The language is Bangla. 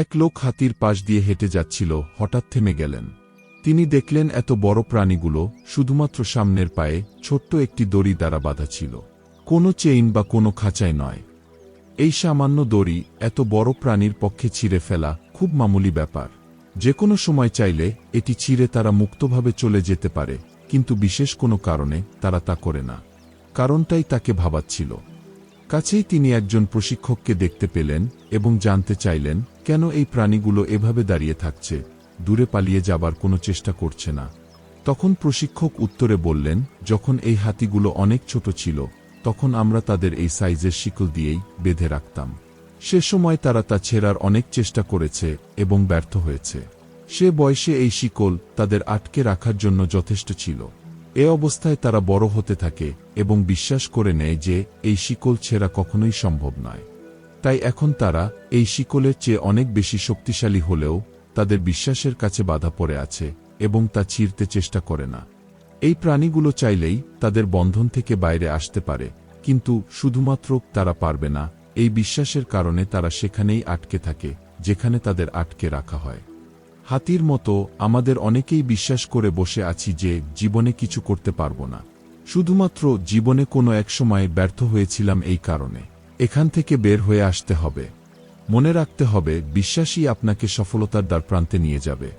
এক লোক হাতির পাশ দিয়ে হেঁটে যাচ্ছিল, হঠাৎ থেমে গেলেন। তিনি দেখলেন এত বড় প্রাণীগুলো শুধুমাত্র সামনের পায়ে ছোট্ট একটি দড়ি দ্বারা বাঁধা ছিল, কোনো চেইন বা কোনো খাঁচায় নয়। এই সামান্য দড়ি এত বড় প্রাণীর পক্ষে ছিঁড়ে ফেলা খুব মামুলি ব্যাপার। যে কোনো সময় চাইলে এটি ছিঁড়ে তারা মুক্তভাবে চলে যেতে পারে, কিন্তু বিশেষ কোনো কারণে তারা তা করে না। কারণটাই তাকে ভাবাচ্ছিল। কাছেই তিনি একজন প্রশিক্ষককে দেখতে পেলেন এবং জানতে চাইলেন কেন এই প্রাণীগুলো এভাবে দাঁড়িয়ে থাকছে, দূরে পালিয়ে যাবার কোনো চেষ্টা করছে না। তখন প্রশিক্ষক উত্তরে বললেন, যখন এই হাতিগুলো অনেক ছোট ছিল তখন আমরা তাদের এই সাইজের শিকল দিয়েই বেঁধে রাখতাম। সে সময় তারা তা ছেঁড়ার অনেক চেষ্টা করেছে এবং ব্যর্থ হয়েছে। সে বয়সে এই শিকল তাদের আটকে রাখার জন্য যথেষ্ট ছিল। এ অবস্থায় তারা বড় হতে থাকে এবং বিশ্বাস করে নেয় যে এই শিকল ছেঁড়া কখনোই সম্ভব নয়। তাই এখন তারা এই শিকলের চেয়ে অনেক বেশি শক্তিশালী হলেও তাদের বিশ্বাসের কাছে বাধা পড়ে আছে এবং তা ছিঁড়তে চেষ্টা করে না। এই প্রাণীগুলো চাইলেই তাদের বন্ধন থেকে বাইরে আসতে পারে, কিন্তু শুধুমাত্র তারা পারবে না। এই বিশ্বাসের কারণে তারা সেখানেই আটকে থাকে যেখানে তাদের আটকে রাখা হয়। হাতির মতো আমাদের অনেকেই বিশ্বাস করে বসে আছি যে জীবনে কিছু করতে পারব না, শুধুমাত্র জীবনে কোনো এক সময় ব্যর্থ হয়েছিলাম এই কারণে। এখান থেকে বের হয়ে আসতে হবে। মনে রাখতে হবে, বিশ্বাসই আপনাকে সফলতার দ্বারপ্রান্তে নিয়ে যাবে।